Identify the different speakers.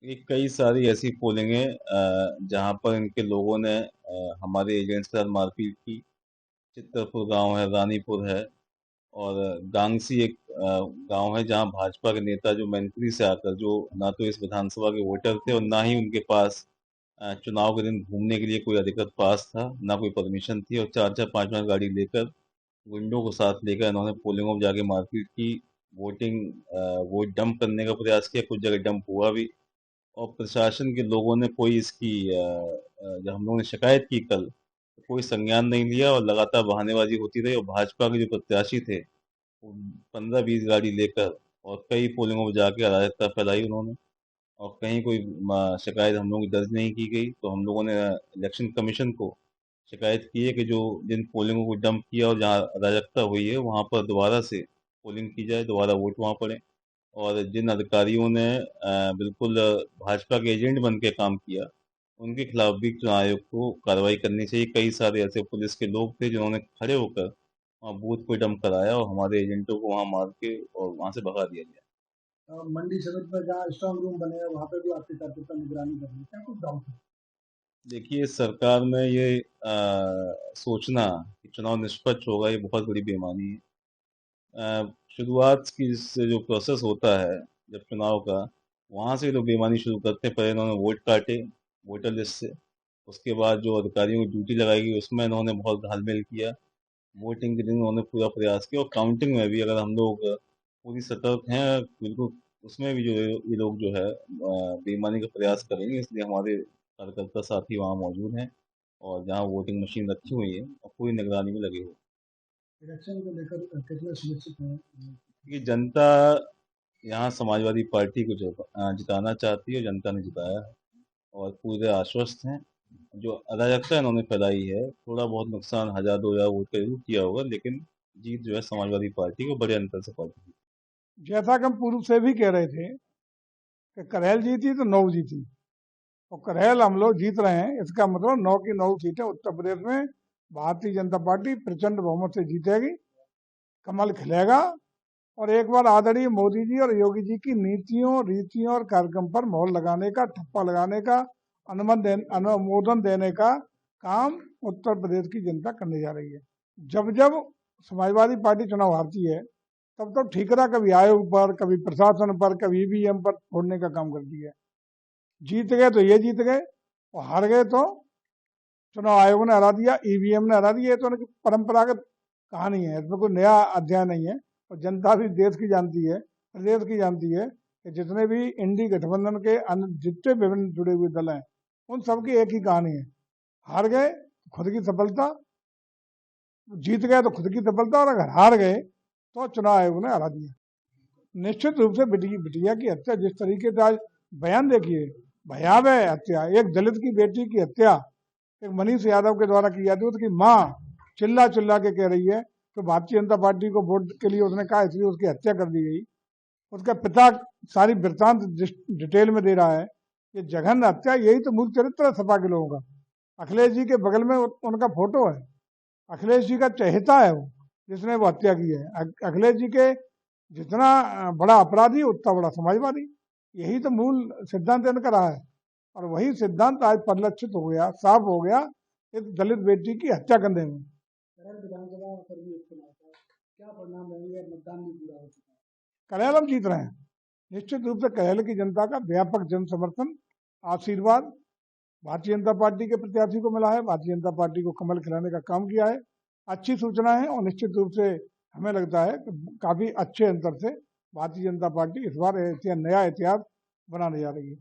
Speaker 1: ये कई सारी ऐसी पोलिंग है जहां पर इनके लोगों ने हमारे एजेंट्स के साथ मारपीट की। चित्तरपुर गांव है, रानीपुर है, और गांगसी एक गांव है जहां भाजपा के नेता जो मैनपुरी से आकर, जो ना तो इस विधानसभा के वोटर थे और ना ही उनके पास चुनाव के दिन घूमने के लिए कोई अधिकृत पास था, ना कोई परमिशन थी, और चार चार पांच पांच गाड़ी लेकर, गुंडों को साथ लेकर इन्होंने पोलिंगों में जाके मारपीट की। वोटिंग वोट डंप करने का प्रयास किया, कुछ जगह डंप हुआ भी। और प्रशासन के लोगों ने कोई इसकी जब हम लोगों ने शिकायत की कल, तो कोई संज्ञान नहीं लिया और लगातार बहानेबाजी होती रही। और भाजपा के जो प्रत्याशी थे, वो 15-20 गाड़ी लेकर और कई पोलिंगों में जाके अराजकता फैलाई उन्होंने। और कहीं कोई शिकायत हम लोगों की दर्ज नहीं की गई, तो हम लोगों ने इलेक्शन कमीशन को शिकायत की है कि जो जिन पोलिंगों को डंप किया और जहाँ अराजकता हुई है, वहाँ पर दोबारा से पोलिंग की जाए, दोबारा वोट वहाँ पड़े। और जिन अधिकारियों ने बिल्कुल भाजपा के एजेंट बन के काम किया, उनके खिलाफ भी चुनाव आयोग को कार्रवाई करनी चाहिए। कई सारे ऐसे पुलिस के लोग थे जिन्होंने खड़े होकर वहाँ बूथ पे डंप कराया और हमारे एजेंटों को वहाँ मार के और वहाँ से भगा दिया गया।
Speaker 2: मंडी सदर पर जहाँ स्ट्रांग रूम बने हैं वहाँ पे भी आपकी कार्यकर्ता निगरानी कर रही है, क्या कुछ डाउट है?
Speaker 1: देखिए, सरकार में ये सोचना कि चुनाव निष्पक्ष होगा, ये बहुत बड़ी बेईमानी है। शुरुआत की से जो प्रोसेस होता है जब चुनाव का, वहाँ से लोग बेईमानी शुरू करते हैं। पहले इन्होंने वोट काटे वोटर लिस्ट से, उसके बाद जो अधिकारियों की ड्यूटी लगाई गई उसमें इन्होंने बहुत घालमेल किया। वोटिंग के दिन उन्होंने पूरा प्रयास किया, और काउंटिंग में भी अगर हम लोग पूरी सतर्क हैं बिल्कुल, उसमें भी जो ये लोग जो है बेईमानी का प्रयास करेंगे। इसलिए हमारे कार्यकर्ता साथी वहाँ मौजूद हैं और जहाँ वोटिंग मशीन रखी हुई है और पूरी निगरानी में लगे हुए
Speaker 2: इलेक्शन को लेकर कितना सुनिश्चित है?
Speaker 1: हैं। कि जनता यहाँ समाजवादी पार्टी को जिताना चाहती है, जनता ने जिताया है और पूरे आश्वस्त हैं। जो अराजकता इन्होंने फैलाई है, थोड़ा बहुत नुकसान 1000-2000 वोट का जरूर किया होगा, लेकिन जीत जो है समाजवादी पार्टी को बड़े अंतर से पार्टी की।
Speaker 2: जैसा कि हम पूर्व से भी कह रहे थे कि करेल जीती तो 9 जीती, और करेल हम लोग जीत रहे हैं, इसका मतलब 9 की 9 सीटें उत्तर प्रदेश में भारतीय जनता पार्टी प्रचंड बहुमत से जीतेगी, कमल खिलेगा। और एक बार आदरणीय मोदी जी और योगी जी की नीतियों, रीतियों और कार्यक्रम पर मोहर लगाने का, ठप्पा लगाने का, अनुमोदन देने का काम उत्तर प्रदेश की जनता करने जा रही है। जब जब समाजवादी पार्टी चुनाव हारती है, तब तो ठीकरा कभी आयोग पर, कभी प्रशासन पर, कभी ईवीएम पर फोड़ने का काम करती है। जीत गए तो ये जीत गए, और हार गए तो चुनाव आयोग ने हरा दिया, ईवीएम ने हरा दिया। ये तो उनकी परंपरागत कहानी है, इसमें कोई नया अध्याय नहीं है। और जनता भी देश की जानती है, प्रदेश की जानती है कि जितने भी इंडी गठबंधन के अन्य जितने विभिन्न जुड़े हुए दल हैं, उन सबकी एक ही कहानी है, हार गए तो खुद की सफलता, जीत गए तो खुद की सफलता, और अगर हार गए तो चुनाव आयोग ने हरा दिया। निश्चित रूप से बिटिया की हत्या जिस तरीके से आज बयान देखिए, भयावह हत्या, एक दलित की बेटी की हत्या एक मनीष यादव के द्वारा की जाती है। उसकी माँ चिल्ला चिल्ला के कह रही है तो भारतीय जनता पार्टी को वोट के लिए उसने कहा, इसलिए उसकी हत्या कर दी गई। उसका पिता सारी वृत्तांत डिटेल में दे रहा है। ये जघन्य हत्या, यही तो मूल चरित्र है सपा के लोगों का। अखिलेश जी के बगल में उनका फोटो है, अखिलेश जी का चहेता है वो, जिसने वो हत्या की है। अखिलेश जी के जितना बड़ा अपराधी उतना बड़ा समाजवादी, यही तो मूल सिद्धांत इनका रहा है। और वही सिद्धांत आज परिलक्षित हो गया, साफ हो गया एक दलित बेटी की हत्या करने में। विधानसभा पर भी उपचुनाव था, क्या परिणाम रहेंगे? मतदान भी पूरा हो चुका है, करेल हम जीत रहे हैं। निश्चित रूप से करेल की जनता का व्यापक जन समर्थन, आशीर्वाद भारतीय जनता पार्टी के प्रत्याशी को मिला है। भारतीय जनता पार्टी को कमल खिलाने का काम किया है। अच्छी सूचना है, और निश्चित रूप से हमें लगता है कि काफी अच्छे अंतर से भारतीय जनता पार्टी इस बार नया इतिहास बनाने जा रही है।